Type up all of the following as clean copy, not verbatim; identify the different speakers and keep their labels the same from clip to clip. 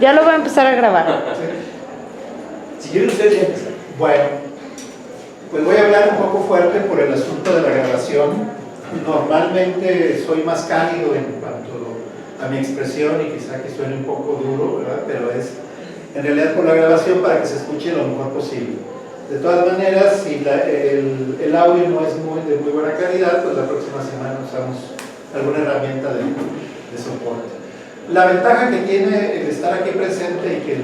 Speaker 1: Ya lo voy a empezar a grabar.
Speaker 2: Si quieren ustedes ya empezar. Bueno, pues voy a hablar un poco fuerte por el asunto de la grabación. Normalmente soy más cálido en cuanto a mi expresión y quizá que suene un poco duro, ¿verdad? Pero es en realidad por la grabación para que se escuche lo mejor posible. De todas maneras, si el audio no es de muy buena calidad, pues la próxima semana usamos alguna herramienta de soporte. La ventaja que tiene el estar aquí presente y que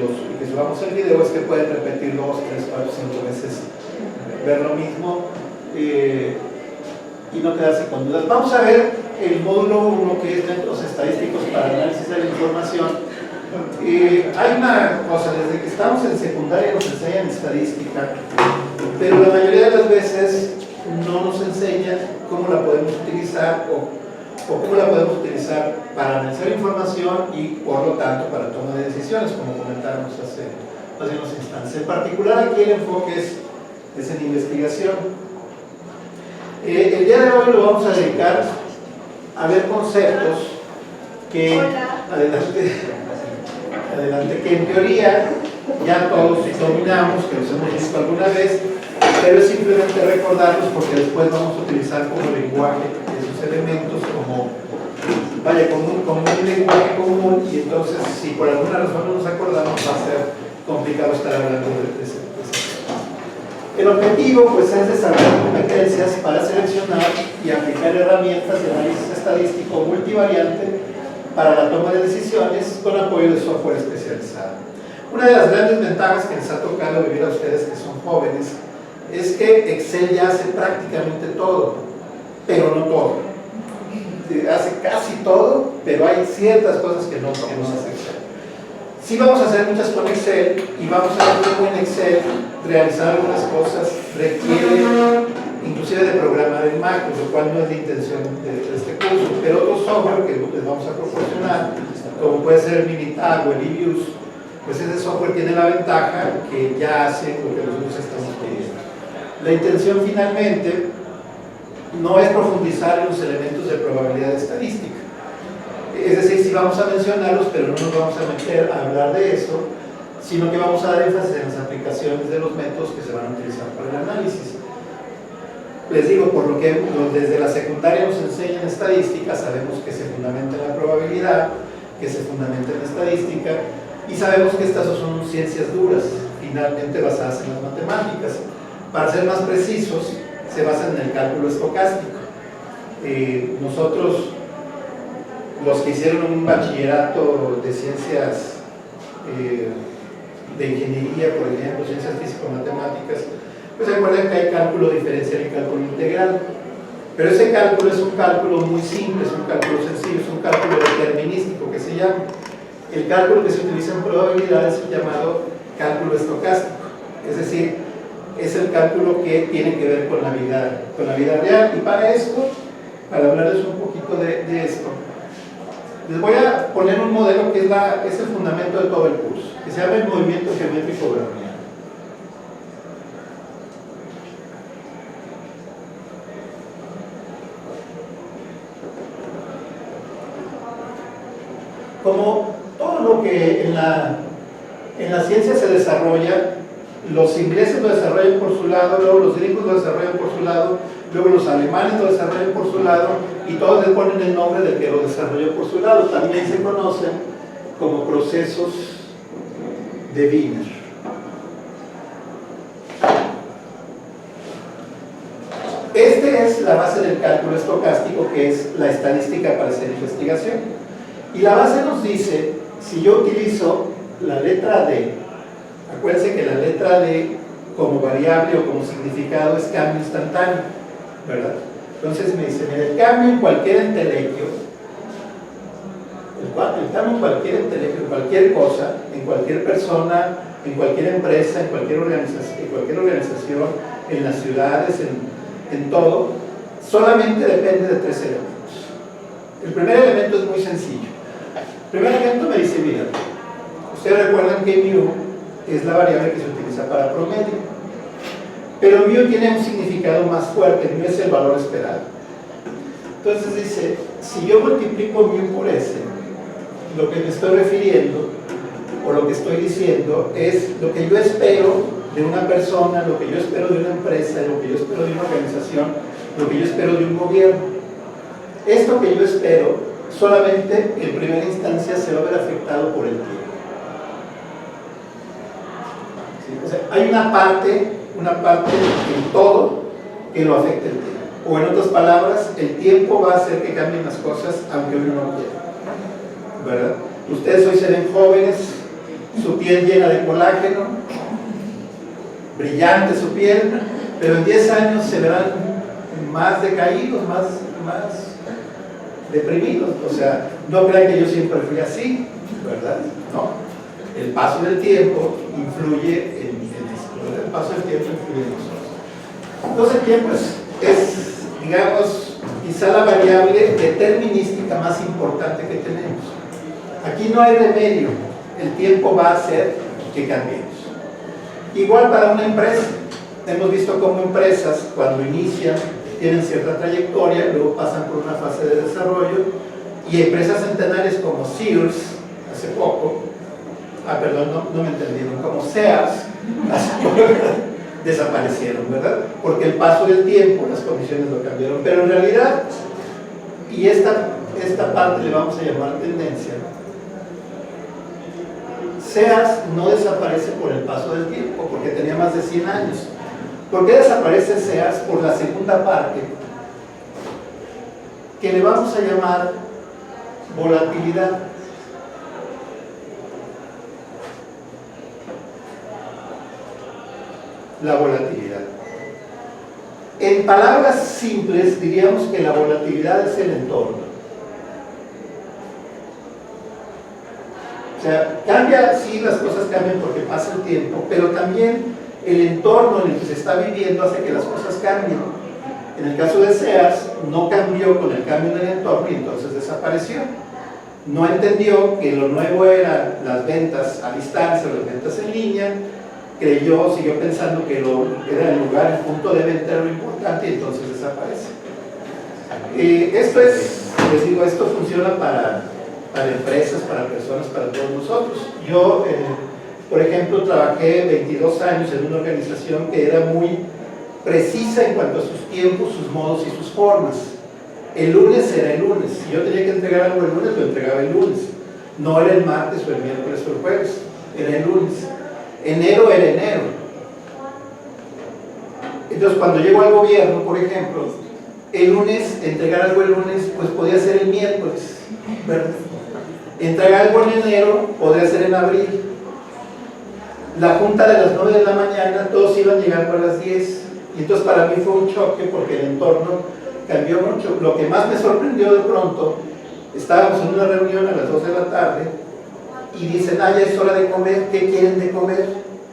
Speaker 2: subamos el video es que pueden repetir 2, 3, 4, 5 veces, ver lo mismo y no quedarse con dudas. Vamos a ver el módulo 1, que es métodos estadísticos para análisis de la información. Hay una cosa, desde que estamos en secundaria nos enseñan estadística, pero la mayoría de las veces no nos enseñan cómo la podemos utilizar o cómo la podemos utilizar para analizar información y por lo tanto para toma de decisiones, como comentábamos hace unos instantes. En particular aquí el enfoque es en investigación. El día de hoy lo vamos a dedicar a ver conceptos que, adelante, que en teoría ya todos dominamos, que los hemos visto alguna vez, pero es simplemente recordarlos porque después vamos a utilizar como lenguaje esos elementos como un lenguaje común, y entonces si por alguna razón no nos acordamos va a ser complicado estar hablando de ese tema. El objetivo pues es desarrollar competencias para seleccionar y aplicar herramientas de análisis estadístico multivariante para la toma de decisiones con apoyo de software especializado. Una de las grandes ventajas que les ha tocado vivir a ustedes que son jóvenes es que Excel ya hace prácticamente todo, pero no todo. Hace casi todo, pero hay ciertas cosas que no hace Excel. Sí vamos a hacer muchas con Excel y vamos a ver cómo en Excel realizar algunas cosas requiere inclusive de programar en macros, lo cual no es la intención de este curso, pero otro software que les vamos a proporcionar, como puede ser el Minitab o el eViews, pues ese software tiene la ventaja que ya hace lo que nosotros estamos pidiendo. La intención finalmente no es profundizar en los elementos de probabilidad estadística. Es decir, sí vamos a mencionarlos, pero no nos vamos a meter a hablar de eso, sino que vamos a dar énfasis en las aplicaciones de los métodos que se van a utilizar para el análisis. Les digo, por lo que desde la secundaria nos enseñan estadística, sabemos que se fundamenta en la probabilidad, que se fundamenta en la estadística, y sabemos que estas son ciencias duras, finalmente basadas en las matemáticas. Para ser más precisos, se basan en el cálculo estocástico. Nosotros, los que hicieron un bachillerato de ciencias de ingeniería, por ejemplo, ciencias físico-matemáticas, pues recuerden que hay cálculo diferencial y cálculo integral. Pero ese cálculo es un cálculo muy simple, es un cálculo sencillo, es un cálculo determinístico que se llama. El cálculo que se utiliza en probabilidad es el llamado cálculo estocástico, es decir, es el cálculo que tiene que ver con la vida real. Y para esto, para hablarles un poquito de esto, les voy a poner un modelo que es el fundamento de todo el curso, que se llama el movimiento geométrico browniano. Como todo lo que en la ciencia se desarrolla, los ingleses lo desarrollan por su lado, luego los gringos lo desarrollan por su lado, luego los alemanes lo desarrollan por su lado, y todos le ponen el nombre del que lo desarrolló por su lado. También se conocen como procesos de Wiener. Esta es la base del cálculo estocástico, que es la estadística para hacer investigación. Y la base nos dice, si yo utilizo la letra D, acuérdense que la letra D como variable o como significado es cambio instantáneo, ¿verdad? Entonces me dice, mira, el cambio en cualquier entelequio, el cambio en cualquier entelequio, en cualquier cosa, en cualquier persona, en cualquier empresa, en cualquier organización, en las ciudades, en todo, solamente depende de 3 elementos. El primer elemento es muy sencillo. El primer elemento me dice, mira, ustedes recuerdan que mu es la variable que se utiliza para promedio, pero mu tiene un significado más fuerte, mu es el valor esperado. Entonces dice, si yo multiplico mu por s, lo que me estoy refiriendo, por lo que estoy diciendo, es lo que yo espero de una persona, lo que yo espero de una empresa, lo que yo espero de una organización, lo que yo espero de un gobierno. Esto que yo espero, solamente en primera instancia se va a ver afectado por el tiempo. ¿Sí? O sea, hay una parte en todo que lo afecta el tiempo. O en otras palabras, el tiempo va a hacer que cambien las cosas aunque uno no quiera, ¿verdad? Ustedes hoy se ven jóvenes, su piel llena de colágeno, brillante su piel, pero en 10 años se verán más decaídos, más deprimidos. O sea, no crean que yo siempre fui así, ¿verdad? No. El paso del tiempo influye en esto. El paso del tiempo influye en nosotros. Entonces el tiempo es, digamos, quizá la variable determinística más importante que tenemos. Aquí no hay remedio, el tiempo va a hacer que cambiemos. Igual para una empresa, hemos visto cómo empresas cuando inician tienen cierta trayectoria, luego pasan por una fase de desarrollo, y empresas centenarias como Sears, hace poco, no me entendieron, como Sears, hace poco, desaparecieron, ¿verdad? Porque el paso del tiempo, las condiciones lo cambiaron, pero en realidad, y esta parte le vamos a llamar tendencia, Sears no desaparece por el paso del tiempo, porque tenía más de 100 años. ¿Por qué desaparece Sears? Por la segunda parte, que le vamos a llamar volatilidad. La volatilidad. En palabras simples, diríamos que la volatilidad es el entorno. O sea, cambia, sí, las cosas cambian porque pasa el tiempo, pero también el entorno en el que se está viviendo hace que las cosas cambien. En el caso de Sears, no cambió con el cambio del entorno y entonces desapareció. No entendió que lo nuevo eran las ventas a distancia, las ventas en línea, siguió pensando que era el lugar, el punto de venta era lo importante y entonces desaparece. Esto funciona para empresas, para personas, para todos nosotros. Yo, por ejemplo, trabajé 22 años en una organización que era muy precisa en cuanto a sus tiempos, sus modos y sus formas. El lunes era el lunes. Si yo tenía que entregar algo el lunes, lo entregaba el lunes. No era el martes o el miércoles o el jueves, era el lunes. Enero era enero. Entonces, cuando llego al gobierno, por ejemplo, el lunes, entregar algo el lunes, pues podía ser el miércoles, ¿verdad? Entregar algo en enero, podría ser en abril. La junta de las 9 de la mañana, todos iban llegando a las 10. Y entonces para mí fue un choque porque el entorno cambió mucho. Lo que más me sorprendió de pronto, estábamos en una reunión a las 2 de la tarde y dicen, ya es hora de comer, ¿qué quieren de comer?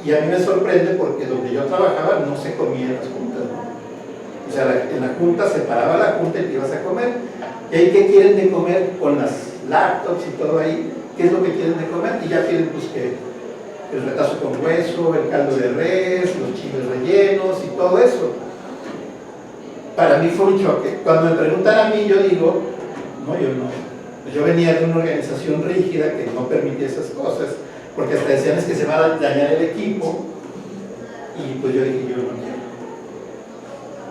Speaker 2: Y a mí me sorprende porque donde yo trabajaba no se comía en las juntas, ¿no? O sea, en la junta se paraba la junta y te ibas a comer. ¿Y ahí qué quieren de comer? Con las laptops y todo ahí, ¿qué es lo que quieren de comer? Y ya quieren pues que el retazo con hueso, el caldo de res, los chiles rellenos y todo eso. Para mí fue un choque. Cuando me preguntan a mí, yo digo, no, yo no. Yo venía de una organización rígida que no permitía esas cosas, porque hasta decían es que se va a dañar el equipo, y pues yo dije, yo no quiero.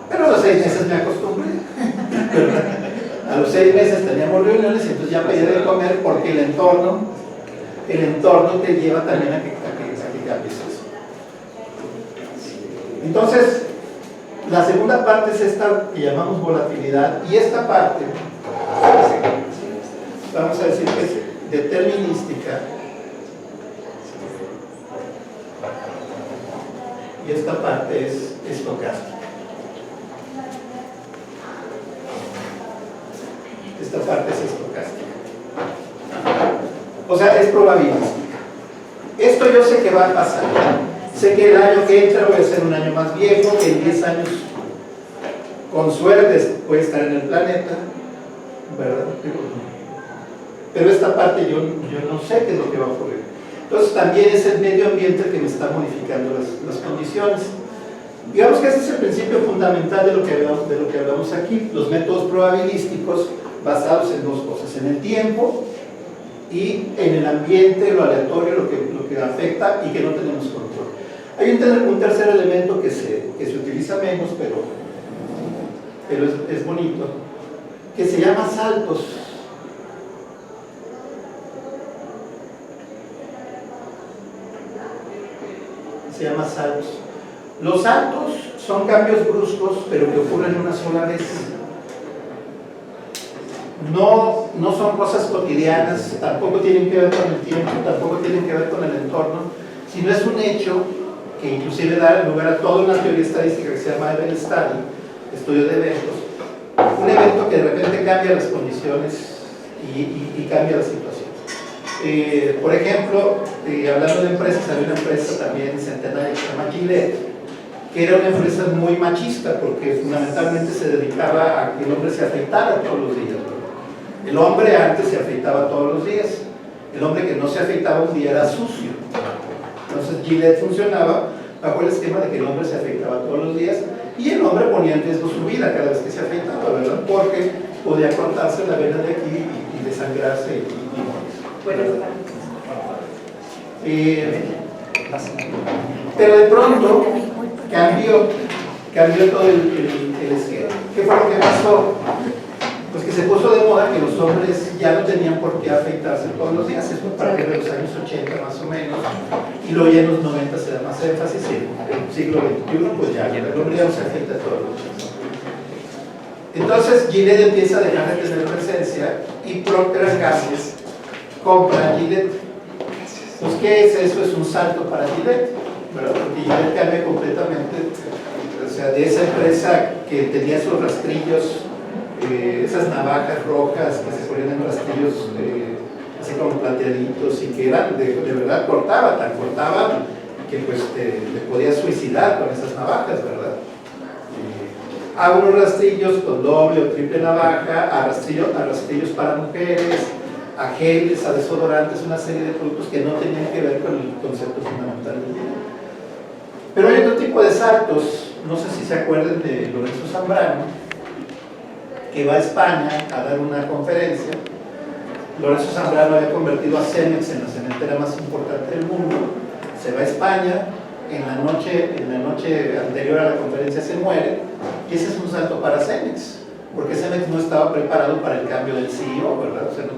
Speaker 2: Pero a los 6 meses me acostumbré. A los 6 meses teníamos reuniones y entonces ya pedía de comer porque el entorno te lleva también a que cambies eso. Entonces, la segunda parte es esta que llamamos volatilidad, y esta parte, vamos a decir que es determinística, y esta parte es estocástica. Esta parte es estocástica. O sea, es probabilística. Esto yo sé que va a pasar. Sé que el año que entra voy a ser un año más viejo, que en 10 años, con suerte, puede estar en el planeta, ¿verdad? Pero esta parte yo no sé qué es lo que va a ocurrir. Entonces también es el medio ambiente el que me está modificando las condiciones. Digamos que ese es el principio fundamental de lo que hablamos aquí. Los métodos probabilísticos basados en dos cosas: en el tiempo y en el ambiente, lo aleatorio, lo que afecta y que no tenemos control. Hay un tercer elemento que se utiliza menos, pero es bonito, que se llama saltos. Se llama saltos. Los saltos son cambios bruscos, pero que ocurren una sola vez. No son cosas cotidianas, tampoco tienen que ver con el tiempo, tampoco tienen que ver con el entorno, sino es un hecho que inclusive da lugar a toda una teoría estadística que se llama Event Study, estudio de eventos. Un evento que de repente cambia las condiciones y cambia la situación. Por ejemplo, hablando de empresas, había una empresa también centenaria que se llama Gillette, que era una empresa muy machista porque fundamentalmente se dedicaba a que el hombre se afeitara todos los días. El hombre antes se afeitaba todos los días, el hombre que no se afeitaba un día era sucio. Entonces Gillette funcionaba bajo el esquema de que el hombre se afeitaba todos los días y el hombre ponía en riesgo su vida cada vez que se afeitaba, ¿verdad? Porque podía cortarse la vena de aquí y desangrarse y morir. Pero de pronto cambió todo el esquema. ¿Qué fue lo que pasó? Pues que se puso de moda que los hombres ya no tenían por qué afeitarse todos los días, eso a partir de los años 80 más o menos, y luego ya en los 90 se da más énfasis, y en el siglo XXI pues ya el hombre ya no se afeita todos los días. Entonces Gillette empieza a dejar de tener presencia y Procter & Gamble compra Gillette. Pues ¿qué es eso? Es un salto para Gillette, ¿verdad? Porque Gillette cambia completamente, o sea, de esa empresa que tenía sus rastrillos, esas navajas rojas que se ponían en rastrillos así como plateaditos y que eran de verdad cortaban que pues te podías suicidar con esas navajas, ¿verdad? A unos rastrillos con doble o triple navaja, a rastrillos para mujeres, a geles, a desodorantes, una serie de productos que no tenían que ver con el concepto fundamental del dinero. Pero hay otro tipo de saltos, no sé si se acuerdan de Lorenzo Zambrano, que va a España a dar una conferencia. Lorenzo Zambrano había convertido a Cemex en la cementera más importante del mundo, se va a España, en la noche anterior a la conferencia se muere, y ese es un salto para Cemex, porque Cemex no estaba preparado para el cambio del CEO, ¿verdad? O sea, no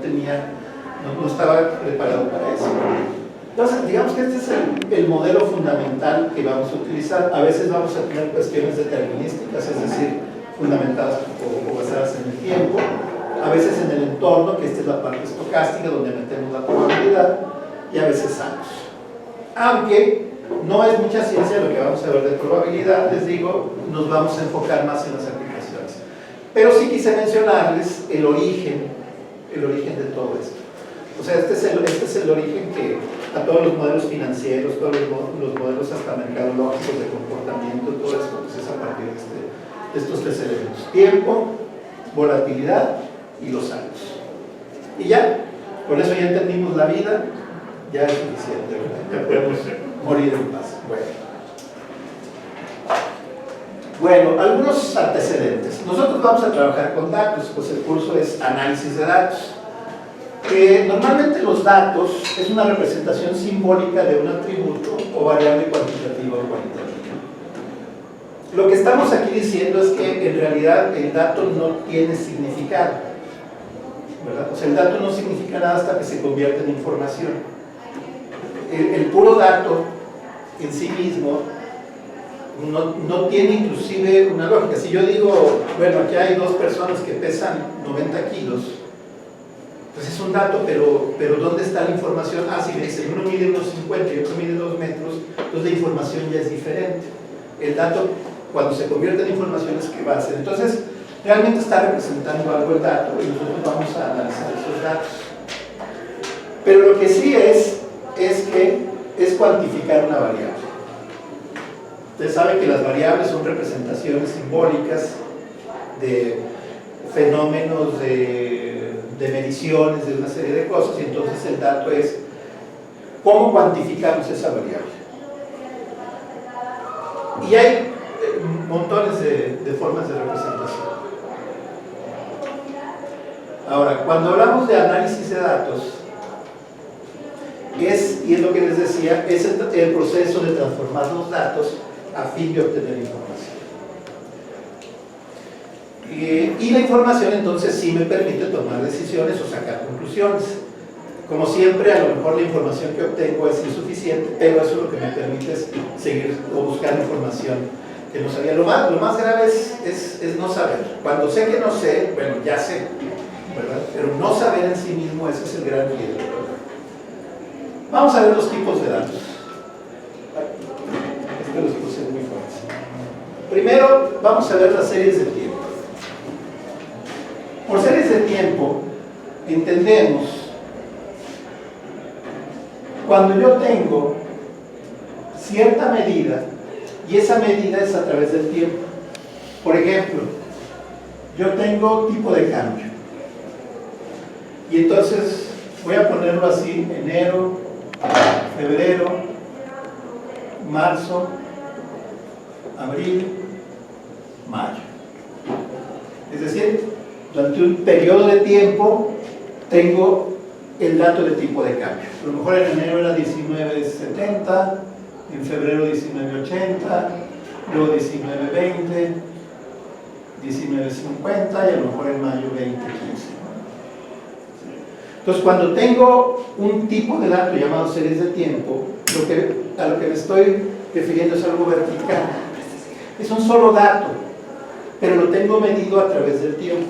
Speaker 2: estaba preparado para eso. Entonces, digamos que este es el modelo fundamental que vamos a utilizar. A veces vamos a tener cuestiones determinísticas, es decir, fundamentadas o basadas en el tiempo, a veces en el entorno, que esta es la parte estocástica donde metemos la probabilidad, y a veces saltos. Aunque no es mucha ciencia lo que vamos a ver de probabilidad, les digo, nos vamos a enfocar más en las aplicaciones. Pero sí quise mencionarles el origen de todo esto. O sea, este es el origen que a todos los modelos financieros, todos los modelos hasta mercadológicos de comportamiento, todo esto pues es a partir de estos tres elementos: tiempo, volatilidad y los saltos. Y ya, con eso ya entendimos la vida, ya es suficiente, ¿verdad? Ya podemos morir en paz. Bueno, algunos antecedentes. Nosotros vamos a trabajar con datos, pues el curso es análisis de datos. Normalmente los datos es una representación simbólica de un atributo o variable cuantitativa o cualitativa. Lo que estamos aquí diciendo es que en realidad el dato no tiene significado, ¿verdad? O sea, el dato no significa nada hasta que se convierte en información. El puro dato en sí mismo no tiene inclusive una lógica. Si yo digo, bueno, aquí hay dos personas que pesan 90 kilos, pues es un dato, pero ¿dónde está la información? Ah, si me dice, uno mide unos 50 y otro mide 2 metros, entonces la información ya es diferente. El dato, cuando se convierte en información, es que va a ser. Entonces, realmente está representando algo el dato y nosotros vamos a analizar esos datos. Pero lo que sí es que es cuantificar una variable. Ustedes saben que las variables son representaciones simbólicas de fenómenos, de mediciones, de una serie de cosas, y entonces el dato es cómo cuantificamos esa variable. Y hay montones de formas de representación. Ahora, cuando hablamos de análisis de datos, y es lo que les decía, es el proceso de transformar los datos a fin de obtener información. Y la información entonces sí me permite tomar decisiones o sacar conclusiones. Como siempre, a lo mejor la información que obtengo es insuficiente, pero eso lo que me permite es seguir o buscar información que no sabía. Lo más grave es no saber. Cuando sé que no sé, bueno, ya sé, ¿verdad? Pero no saber en sí mismo, ese es el gran miedo, ¿verdad? Vamos a ver los tipos de datos. Este los puse muy fácil. Primero, vamos a ver las series de tiempo. Por series de tiempo, entendemos cuando yo tengo cierta medida, y esa medida es a través del tiempo. Por ejemplo, yo tengo tipo de cambio. Y entonces voy a ponerlo así: enero, febrero, marzo, abril, mayo. Es decir, durante un periodo de tiempo tengo el dato de tipo de cambio. A lo mejor en enero era 19.70, en febrero 19.80, luego 19.20, 19.50 y a lo mejor en mayo 20.15. Entonces, cuando tengo un tipo de dato llamado series de tiempo, a lo que me estoy refiriendo es algo vertical. Es un solo dato, pero lo tengo medido a través del tiempo.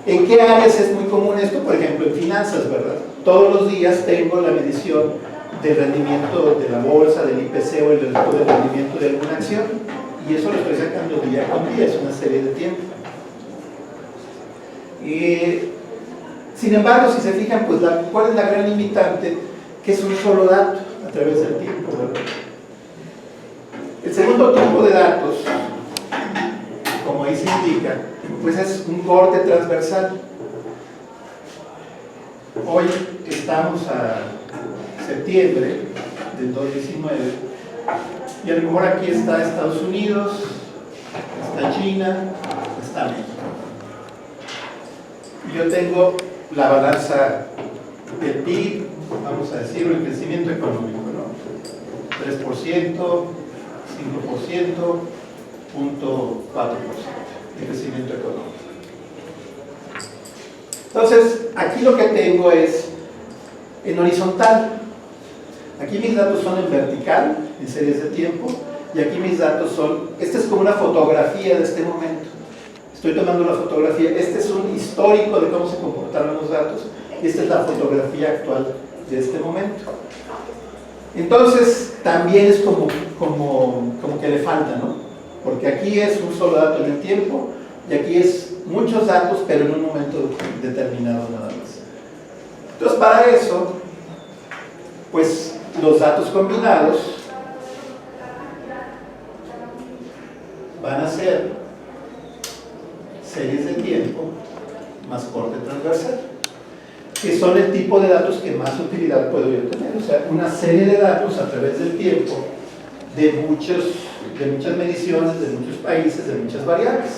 Speaker 2: ¿En qué áreas es muy común esto? Por ejemplo, en finanzas, ¿verdad? Todos los días tengo la medición del rendimiento de la bolsa, del IPC o el rendimiento de alguna acción, y eso lo estoy sacando día con día, es una serie de tiempo. Sin embargo, si se fijan, pues ¿cuál es la gran limitante? Que es un solo dato a través del tiempo, ¿verdad? El segundo tipo de datos, como ahí se indica, pues es un corte transversal. Hoy estamos a septiembre del 2019 y a lo mejor aquí está Estados Unidos, está China, está México. Y yo tengo la balanza del PIB, vamos a decirlo, el crecimiento económico, ¿no? 3%, 5%, 0.4% de crecimiento económico. Entonces, aquí lo que tengo es en horizontal. Aquí mis datos son en vertical, en series de tiempo, y aquí mis datos son, esta es como una fotografía de este momento. Estoy tomando la fotografía, este es un histórico de cómo se comportaron los datos, y esta es la fotografía actual de este momento. Entonces, también es como que le falta, ¿no? Porque aquí es un solo dato en el tiempo, y aquí es muchos datos, pero en un momento determinado nada más. Entonces, para eso, pues los datos combinados van a ser series de tiempo más corte transversal, que son el tipo de datos que más utilidad puedo yo tener. O sea, una serie de datos a través del tiempo de muchas mediciones, de muchos países, de muchas variables.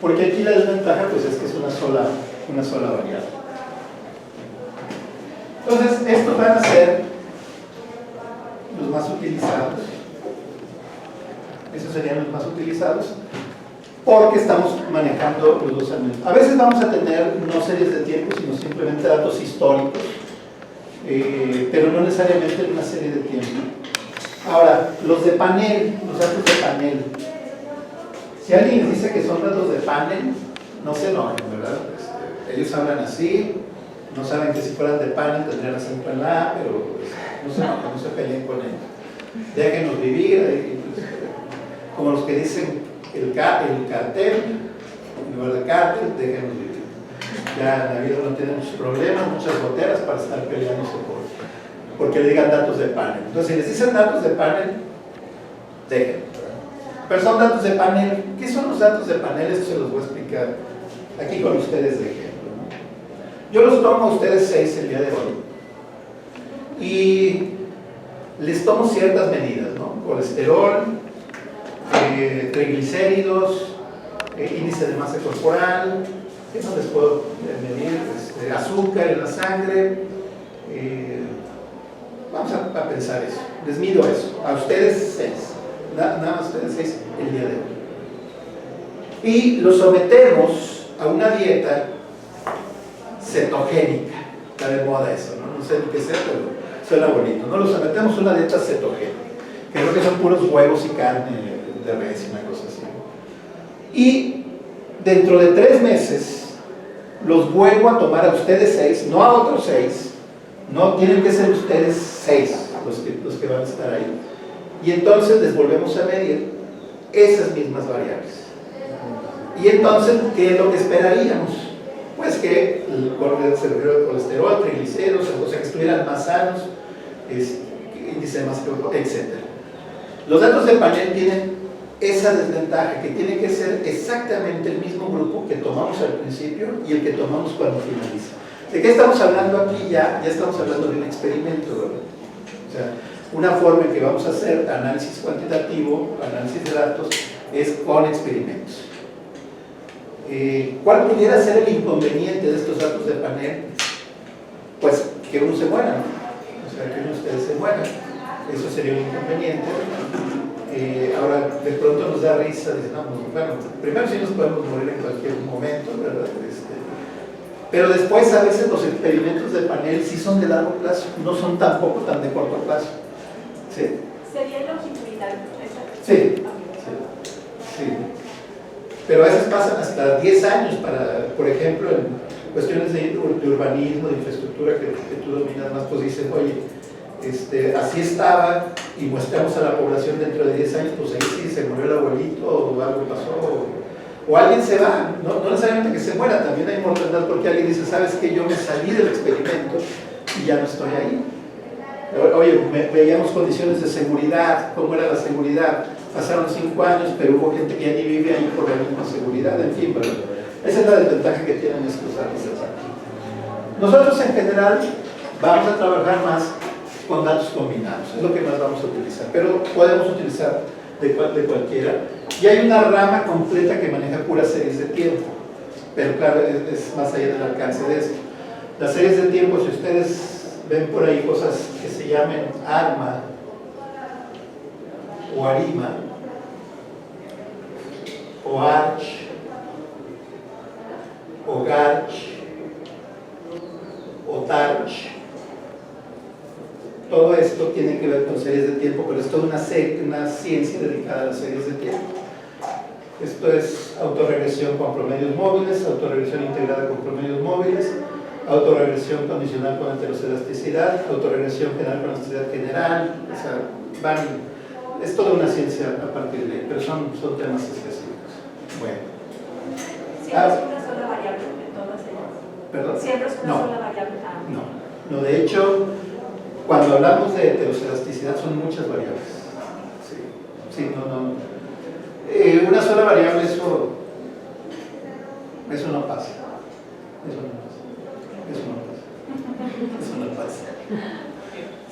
Speaker 2: Porque aquí la desventaja pues es que es una sola variable. Entonces, estos van a ser los más utilizados. Esos serían los más utilizados porque estamos manejando los dos elementos. A veces vamos a tener no series de tiempo, sino simplemente datos históricos, pero no necesariamente una serie de tiempo. Ahora, los de panel, los datos de panel. Si alguien les dice que son datos de panel, no se enojen, ¿verdad? Ellos hablan así, no saben que si fueran de panel tendrían acento en la A, pero no se enojen, no se peleen con ellos. Déjenos vivir, como los que dicen el cartel, en lugar de cártel, déjenos vivir. Ya en la vida no tienen muchos problemas, muchas goteras para estar peleándose porque le digan datos de panel. Entonces, si les dicen datos de panel, déjenlos. Pero son datos de panel. ¿Qué son los datos de panel? Esto se los voy a explicar aquí con ustedes de ejemplo, ¿no? Yo los tomo a ustedes 6 el día de hoy y les tomo ciertas medidas, ¿no? Colesterol, triglicéridos, índice de masa corporal, ¿qué no les puedo medir? Azúcar en la sangre, Vamos a pensar eso. Les mido eso. A ustedes 6. Nada más a ustedes 6 el día de hoy. Y los sometemos a una dieta cetogénica. Está de moda eso, ¿no? No sé ni qué sea, pero suena bonito. No, los sometemos a una dieta cetogénica. Creo que son puros huevos y carne de res y una cosa así. Y dentro de 3 meses los vuelvo a tomar a ustedes 6, no a otros 6. No, tienen que ser ustedes 6 los que van a estar ahí. Y entonces les volvemos a medir esas mismas variables. Y entonces, ¿qué es lo que esperaríamos? Pues que el colesterol, triglicéridos, o sea, que estuvieran más sanos, índice de masa corporal, etc. Los datos de panel tienen esa desventaja, que tiene que ser exactamente el mismo grupo que tomamos al principio y el que tomamos cuando finaliza. ¿De qué estamos hablando aquí? Ya estamos hablando de un experimento, ¿verdad? O sea, una forma en que vamos a hacer análisis cuantitativo, análisis de datos, es con experimentos. ¿Cuál pudiera ser el inconveniente de estos datos de panel? Pues que uno se muera, ¿no? O sea, que uno de ustedes se muera. Eso sería un inconveniente. Ahora, de pronto nos da risa, dicen, no, bueno, primero sí nos podemos morir en cualquier momento, ¿verdad? Pero después a veces los experimentos de panel sí son de largo plazo, no son tampoco tan de corto plazo. ¿Sí?
Speaker 1: ¿Sería longitudinal?
Speaker 2: Sí, sí. Pero a veces pasan hasta 10 años para, por ejemplo, en cuestiones de urbanismo, de infraestructura que tú dominas más, pues dicen, oye, así estaba y mostramos a la población dentro de 10 años, pues ahí sí se murió el abuelito o algo pasó, o alguien se va, no necesariamente que se muera, también hay mortandad porque alguien dice, sabes que yo me salí del experimento y ya no estoy ahí. Oye, veíamos condiciones de seguridad, cómo era la seguridad, pasaron 5 años, pero hubo gente que ya ni vive ahí por la misma seguridad, en fin, ¿verdad? Esa es la desventaja que tienen estos datos. Nosotros en general vamos a trabajar más con datos combinados, es lo que más vamos a utilizar, pero podemos utilizar de cualquiera. Y hay una rama completa que maneja puras series de tiempo, pero claro, es más allá del alcance de esto. Las series de tiempo, si ustedes ven por ahí cosas que se llamen ARMA o ARIMA o ARCH o GARCH o TARCH, todo esto tiene que ver con series de tiempo, pero es toda una ciencia dedicada a las series de tiempo. Esto es autorregresión con promedios móviles, autorregresión integrada con promedios móviles, autorregresión condicional con heteroscedasticidad, autorregresión general con elasticidad general, o sea, es toda una ciencia a partir de ahí, pero son temas específicos. Bueno.
Speaker 1: Siempre es una sola variable en todas ellas.
Speaker 2: ¿Perdón?
Speaker 1: Siempre es una sola variable.
Speaker 2: No, de hecho, cuando hablamos de heteroscedasticidad son muchas variables. Sí, no. Una sola variable, eso no pasa. Eso no pasa.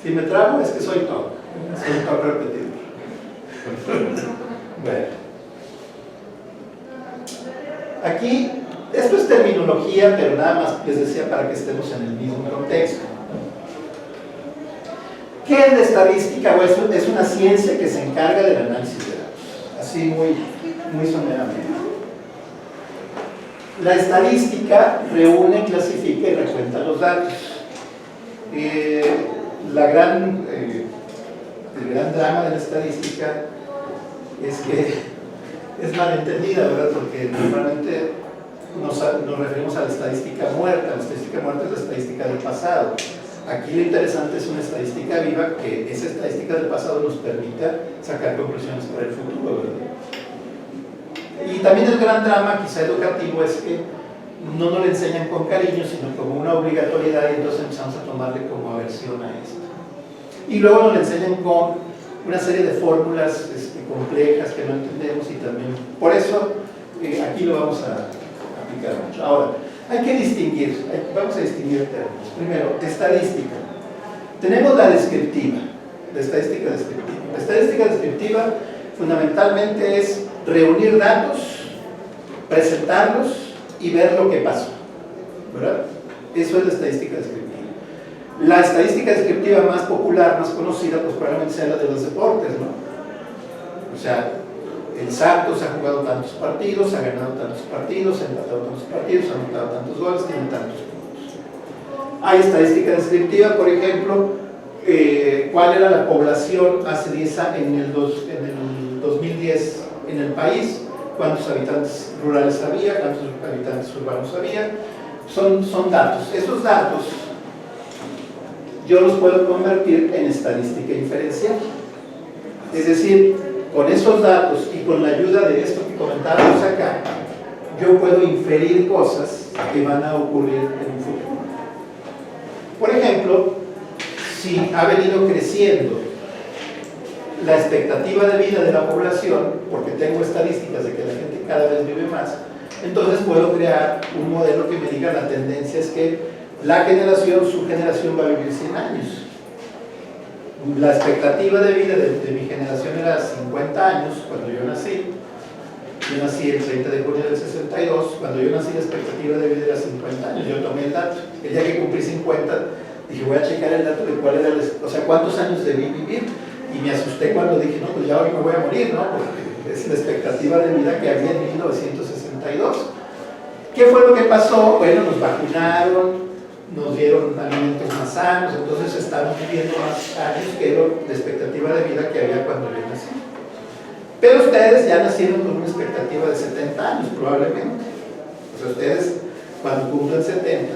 Speaker 2: Si me trago es que soy todo repetido. Bueno. Aquí, esto es terminología, pero nada más les decía para que estemos en el mismo contexto. ¿Qué es la estadística? Bueno, es una ciencia que se encarga del análisis de datos, así muy someramente. La estadística reúne, clasifica y recuenta los datos. El gran drama de la estadística es que es malentendida, ¿verdad? Porque normalmente nos referimos a la estadística muerta. La estadística muerta es la estadística del pasado. Aquí lo interesante es una estadística viva, que esa estadística del pasado nos permita sacar conclusiones para el futuro, ¿verdad? Y también el gran drama, quizá educativo, es que no nos lo enseñan con cariño, sino como una obligatoriedad, y entonces empezamos a tomarle como aversión a esto. Y luego nos lo enseñan con una serie de fórmulas complejas que no entendemos, y también, por eso, aquí lo vamos a aplicar mucho. Ahora, hay que distinguir, vamos a distinguir términos. Primero, estadística. Tenemos la descriptiva, la estadística descriptiva. La estadística descriptiva fundamentalmente es reunir datos, presentarlos y ver lo que pasó, ¿verdad? Eso es la estadística descriptiva. La estadística descriptiva más popular, más conocida, pues probablemente sea la de los deportes, ¿no? O sea, el Santos ha jugado tantos partidos, ha ganado tantos partidos, ha empatado tantos partidos, ha anotado tantos goles, tiene tantos puntos. Hay estadística descriptiva, por ejemplo, cuál era la población hace 10 años, en el 2010 en el país, cuántos habitantes rurales había, cuántos habitantes urbanos había. Son datos. Esos datos yo los puedo convertir en estadística inferencial. Es decir, con esos datos y con la ayuda de esto que comentábamos acá, yo puedo inferir cosas que van a ocurrir en un futuro. Por ejemplo, si ha venido creciendo la expectativa de vida de la población, porque tengo estadísticas de que la gente cada vez vive más, entonces puedo crear un modelo que me diga la tendencia es que su generación va a vivir 100 años. La expectativa de vida de mi generación era 50 años cuando yo nací. Yo nací el 30 de junio del 62. Cuando yo nací la expectativa de vida era 50 años. Yo tomé el dato. El día que cumplí 50, dije voy a checar el dato de cuál era, cuántos años debí vivir. Y me asusté cuando dije, no, pues ya hoy me voy a morir, ¿no? Porque es la expectativa de vida que había en 1962. ¿Qué fue lo que pasó? Bueno, nos vacunaron, nos dieron alimentos más sanos, entonces estamos viviendo más años que la expectativa de vida que había cuando yo nací. Pero ustedes ya nacieron con una expectativa de 70 años, probablemente. O sea, ustedes, cuando cumplan 70,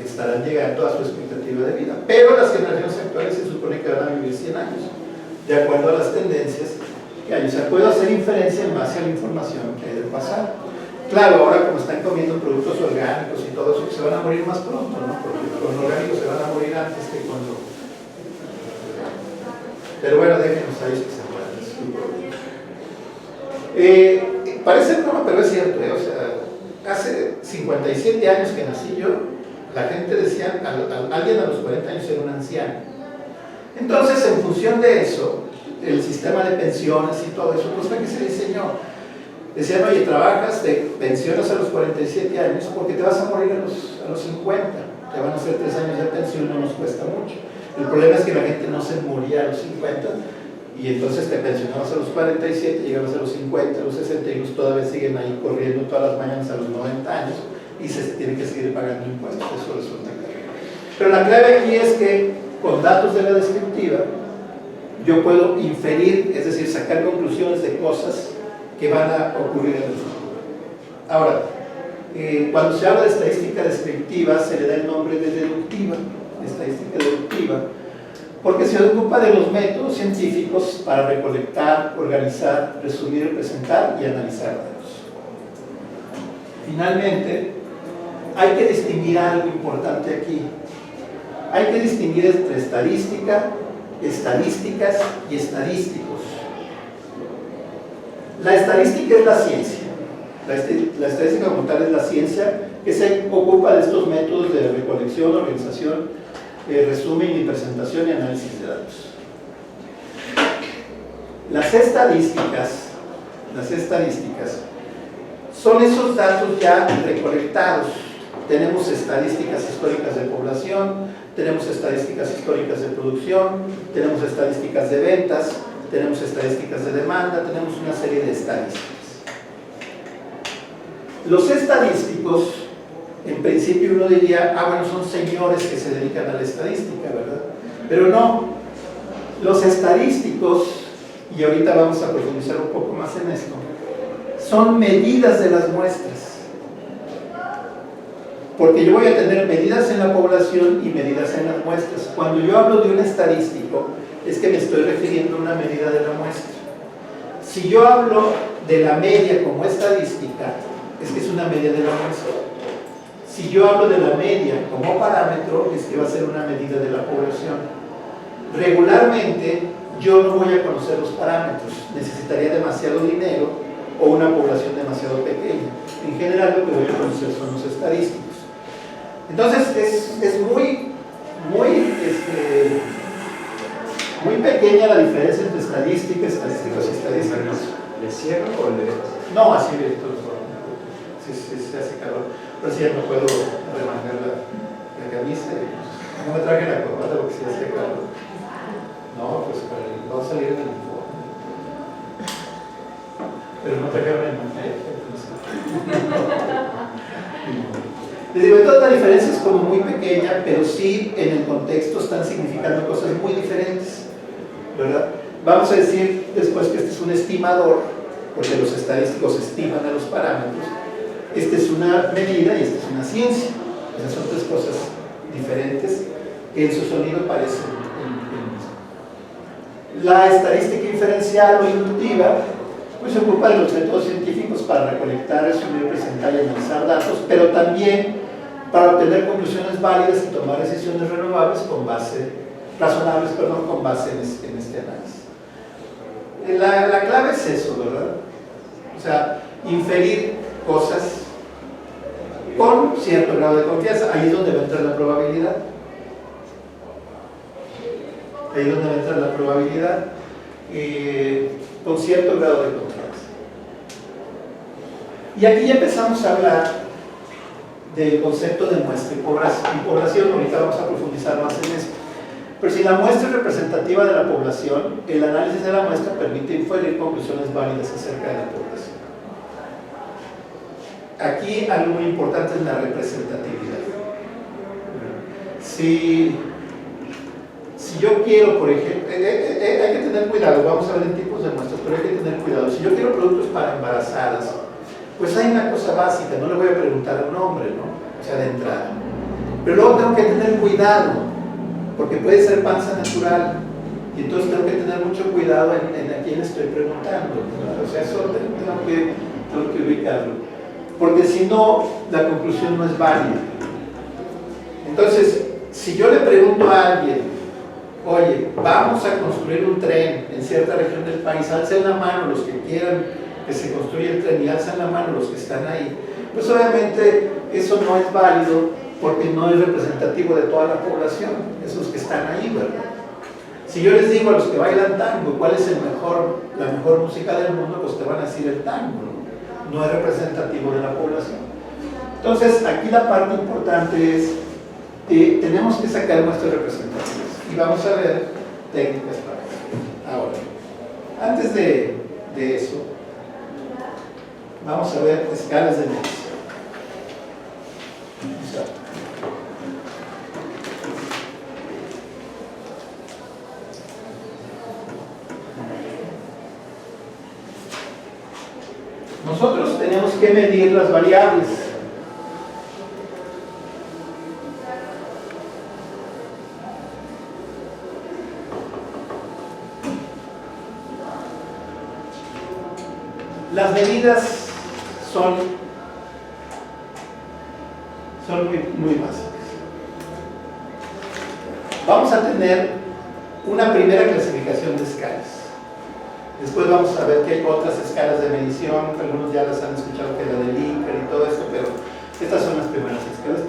Speaker 2: estarán llegando a su expectativa de vida. Pero las generaciones actuales se supone que van a vivir 100 años, de acuerdo a las tendencias que hay. O sea, puedo hacer inferencia en base a la información que hay del pasado. Claro, ahora como están comiendo productos orgánicos y todo eso, se van a morir más pronto, ¿no? Porque con lo orgánico se van a morir antes que con lo... Pero bueno, déjenos a ellos que se mueran, es su problema. Parece broma, pero es cierto, o sea, hace 57 años que nací yo, la gente decía, alguien a los 40 años era un anciano. Entonces, en función de eso, el sistema de pensiones y todo eso, pues fue que se diseñó. Decían, oye, trabajas, te pensionas a los 47 años porque te vas a morir a los 50. Te van a hacer 3 años de pensión, no nos cuesta mucho. El problema es que la gente no se moría a los 50 y entonces te pensionabas a los 47, llegabas a los 50, a los 60 y los todavía siguen ahí corriendo todas las mañanas a los 90 años y se tiene que seguir pagando impuestos. Eso resulta claro. Pero la clave aquí es que con datos de la descriptiva yo puedo inferir, es decir, sacar conclusiones de cosas que van a ocurrir en el futuro. Ahora, cuando se habla de estadística descriptiva se le da el nombre de deductiva, estadística deductiva, porque se ocupa de los métodos científicos para recolectar, organizar, resumir, representar y analizar datos. Finalmente, hay que distinguir algo importante aquí. Hay que distinguir entre estadística, estadísticas y estadísticos. La estadística es la ciencia. La estadística como tal es la ciencia que se ocupa de estos métodos de recolección, organización, resumen y presentación y análisis de datos. Las estadísticas son esos datos ya recolectados. Tenemos estadísticas históricas de población, tenemos estadísticas históricas de producción, tenemos estadísticas de ventas, tenemos estadísticas de demanda, tenemos una serie de estadísticas. Los estadísticos, en principio uno diría, bueno, son señores que se dedican a la estadística, ¿verdad? Pero no, los estadísticos, y ahorita vamos a profundizar un poco más en esto, son medidas de las muestras. Porque yo voy a tener medidas en la población y medidas en las muestras. Cuando yo hablo de un estadístico, es que me estoy refiriendo a una medida de la muestra. Si yo hablo de la media como estadística, es que es una media de la muestra. Si yo hablo de la media como parámetro, es que va a ser una medida de la población. Regularmente, yo no voy a conocer los parámetros. Necesitaría demasiado dinero o una población demasiado pequeña. En general, lo que voy a conocer son los estadísticos. Entonces, es muy pequeña la diferencia entre estadísticas y estadísticas.
Speaker 3: ¿Le cierro o le dejo?
Speaker 2: No, así directo. Si se hace calor. Pero si ya no puedo remangar la camisa. No me traje la corbata porque si hacía calor. No, pues va a salir en el informe. Pero no trajeron el maquillaje. Les digo, entonces la diferencia es como muy pequeña, pero sí en el contexto están significando cosas muy diferentes, ¿verdad? Vamos a decir después que este es un estimador, porque los estadísticos estiman a los parámetros. Esta es una medida y esta es una ciencia. Esas son tres cosas diferentes que en su sonido parecen el mismo. La estadística inferencial o inductiva pues se ocupa de los métodos científicos para recolectar, resumir, presentar y analizar datos, pero también para obtener conclusiones válidas y tomar decisiones razonables con base en este análisis. La clave es eso, ¿verdad? O sea, inferir cosas con cierto grado de confianza. Ahí es donde va a entrar la probabilidad. Ahí es donde va a entrar la probabilidad con cierto grado de confianza. Y aquí ya empezamos a hablar del concepto de muestra y población. Ahorita vamos a profundizar más en eso. Pero si la muestra es representativa de la población, el análisis de la muestra permite inferir conclusiones válidas acerca de la población. Aquí algo muy importante es la representatividad. Si yo quiero, por ejemplo, hay que tener cuidado, vamos a ver en tipos de muestras, pero hay que tener cuidado. Si yo quiero productos para embarazadas, pues hay una cosa básica, no le voy a preguntar a un hombre, ¿no? O sea, de entrada. Pero luego tengo que tener cuidado, porque puede ser panza natural, y entonces tengo que tener mucho cuidado en a quién estoy preguntando, ¿no? O sea, eso tengo que ubicarlo, porque si no, la conclusión no es válida. Entonces, si yo le pregunto a alguien, oye, vamos a construir un tren en cierta región del país, alcen la mano los que quieran que se construya el tren y alzan la mano los que están ahí, pues obviamente eso no es válido porque no es representativo de toda la población, esos que están ahí, ¿verdad? Si yo les digo a los que bailan tango cuál es la mejor música del mundo, pues te van a decir el tango, ¿no? No es representativo de la población. Entonces, aquí la parte importante es tenemos que sacar nuestras representaciones y vamos a ver técnicas para eso. Ahora, antes de eso, vamos a ver escalas de medición. Nosotros tenemos que medir las variables. Las medidas son muy básicas. Vamos a tener una primera clasificación de escalas. Después vamos a ver que hay otras escalas de medición, algunos ya las han escuchado, que la de Likert y todo esto, pero estas son las primeras escalas.